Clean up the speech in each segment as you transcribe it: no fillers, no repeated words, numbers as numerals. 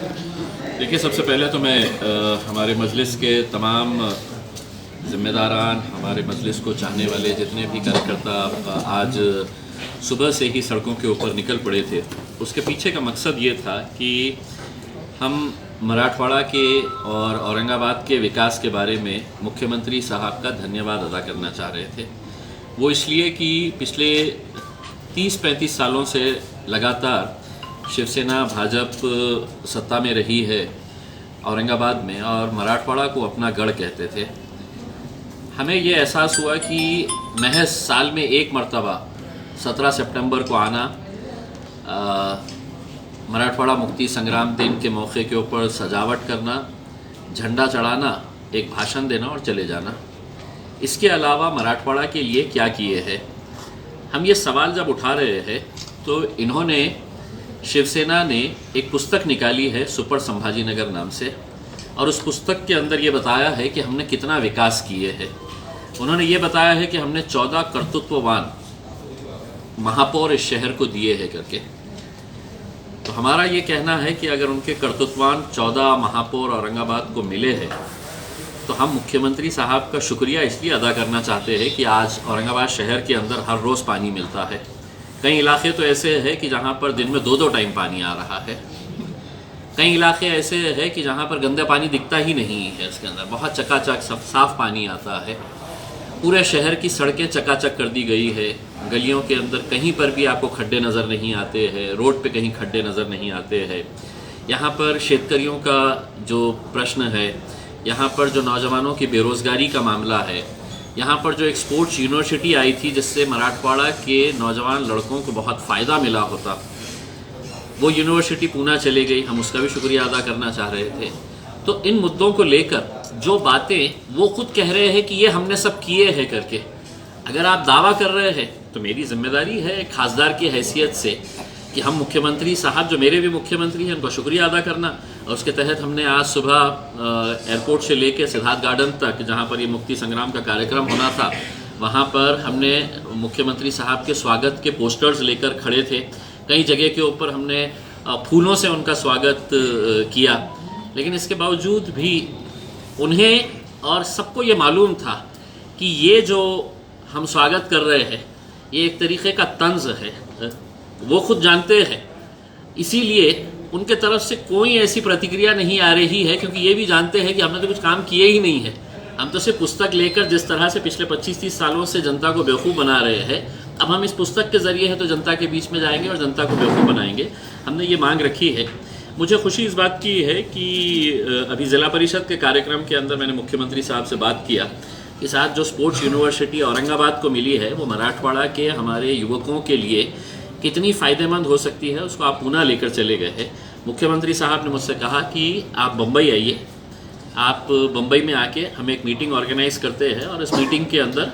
देखिए, सबसे पहले तो मैं हमारे मजलिस के तमाम ज़िम्मेदारान, हमारे मजलिस को चाहने वाले जितने भी कार्यकर्ता आज सुबह से ही सड़कों के ऊपर निकल पड़े थे, उसके पीछे का मकसद ये था कि हम मराठवाड़ा के और औरंगाबाद के विकास के बारे में मुख्यमंत्री साहब का धन्यवाद अदा करना चाह रहे थे। वो इसलिए कि पिछले 30-35 सालों से लगातार शिवसेना भाजपा सत्ता में रही है औरंगाबाद में और मराठवाड़ा को अपना गढ़ कहते थे। हमें ये एहसास हुआ कि महज साल में एक मर्तबा 17 सितंबर को आना, मराठवाड़ा मुक्ति संग्राम दिन के मौके के ऊपर सजावट करना, झंडा चढ़ाना, एक भाषण देना और चले जाना, इसके अलावा मराठवाड़ा के लिए क्या किए हैं। हम ये सवाल जब उठा रहे हैं तो इन्होंने, शिवसेना ने एक पुस्तक निकाली है सुपर संभाजीनगर नाम से, और उस पुस्तक के अंदर ये बताया है कि हमने कितना विकास किए हैं। उन्होंने ये बताया है कि हमने 14 कर्तृत्ववान महापौर इस शहर को दिए हैं करके। तो हमारा ये कहना है कि अगर उनके कर्तृत्ववान 14 महापौर औरंगाबाद को मिले हैं तो हम मुख्यमंत्री साहब का शुक्रिया इसलिए अदा करना चाहते हैं कि आज औरंगाबाद शहर के अंदर हर रोज़ पानी मिलता है। कई इलाके तो ऐसे हैं कि जहाँ पर दिन में 2-2 टाइम पानी आ रहा है। कई इलाके ऐसे हैं कि जहाँ पर गंदा पानी दिखता ही नहीं है, इसके अंदर बहुत चकाचक सब साफ पानी आता है। पूरे शहर की सड़कें चकाचक कर दी गई है। गलियों के अंदर कहीं पर भी आपको खड्डे नज़र नहीं आते हैं, रोड पे कहीं खड्डे नज़र नहीं आते हैं। यहाँ पर शेतकरियों का जो प्रश्न है, यहाँ पर जो नौजवानों की बेरोज़गारी का मामला है, यहाँ पर जो एक स्पोर्ट्स यूनिवर्सिटी आई थी जिससे मराठवाड़ा के नौजवान लड़कों को बहुत फ़ायदा मिला होता, वो यूनिवर्सिटी पूना चले गई। हम उसका भी शुक्रिया अदा करना चाह रहे थे। तो इन मुद्दों को लेकर जो बातें वो खुद कह रहे हैं कि ये हमने सब किए हैं करके, अगर आप दावा कर रहे हैं तो मेरी जिम्मेदारी है एक खासदार की हैसियत से कि हम मुख्यमंत्री साहब, जो मेरे भी मुख्यमंत्री हैं, उनका शुक्रिया अदा करना। और उसके तहत हमने आज सुबह एयरपोर्ट से लेकर सिद्धार्थ गार्डन तक, जहाँ पर ये मुक्ति संग्राम का कार्यक्रम होना था, वहाँ पर हमने मुख्यमंत्री साहब के स्वागत के पोस्टर्स लेकर खड़े थे। कई जगह के ऊपर हमने फूलों से उनका स्वागत किया। लेकिन इसके बावजूद भी उन्हें और सबको ये मालूम था कि ये जो हम स्वागत कर रहे हैं ये एक तरीक़े का तंज है, वो खुद जानते हैं। इसीलिए उनके तरफ से कोई ऐसी प्रतिक्रिया नहीं आ रही है, क्योंकि ये भी जानते हैं कि हमने तो कुछ काम किए ही नहीं है। हम तो सिर्फ पुस्तक लेकर जिस तरह से पिछले 25-30 सालों से जनता को बेवकूफ़ बना रहे हैं, अब हम इस पुस्तक के ज़रिए है तो जनता के बीच में जाएंगे और जनता को बेवकूफ़ बनाएंगे। हमने ये मांग रखी है। मुझे खुशी इस बात की है कि अभी ज़िला परिषद के कार्यक्रम के अंदर मैंने मुख्यमंत्री साहब से बात किया कि साथ जो स्पोर्ट्स यूनिवर्सिटी औरंगाबाद को मिली है वो मराठवाड़ा के हमारे युवकों के लिए कितनी फ़ायदेमंद हो सकती है, उसको आप पूना लेकर चले गए हैं। मुख्यमंत्री साहब ने मुझसे कहा कि आप बम्बई आइए, आप बम्बई में आके हम एक मीटिंग ऑर्गेनाइज़ करते हैं और इस मीटिंग के अंदर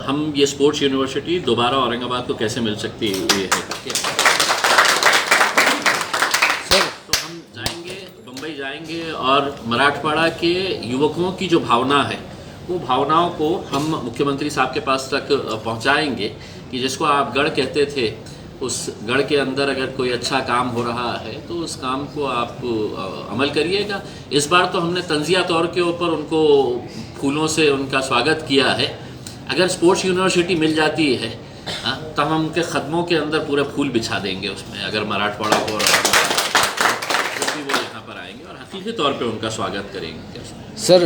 हम ये स्पोर्ट्स यूनिवर्सिटी दोबारा औरंगाबाद को कैसे मिल सकती है। तो हम जाएंगे, बम्बई जाएंगे और मराठवाड़ा के युवकों की जो भावना है वो भावनाओं को हम मुख्यमंत्री साहब के पास तक पहुंचाएंगे कि जिसको आप गढ़ कहते थे, उस गढ़ के अंदर अगर कोई अच्छा काम हो रहा है तो उस काम को आप अमल करिएगा। इस बार तो हमने तंजिया तौर के ऊपर उनको फूलों से उनका स्वागत किया है। अगर स्पोर्ट्स यूनिवर्सिटी मिल जाती है तो हम उनके कदमों के अंदर पूरे फूल बिछा देंगे उसमें, अगर मराठवाड़ा को और वो यहाँ पर आएंगे और हकीकी तौर पे उनका स्वागत करेंगे। सर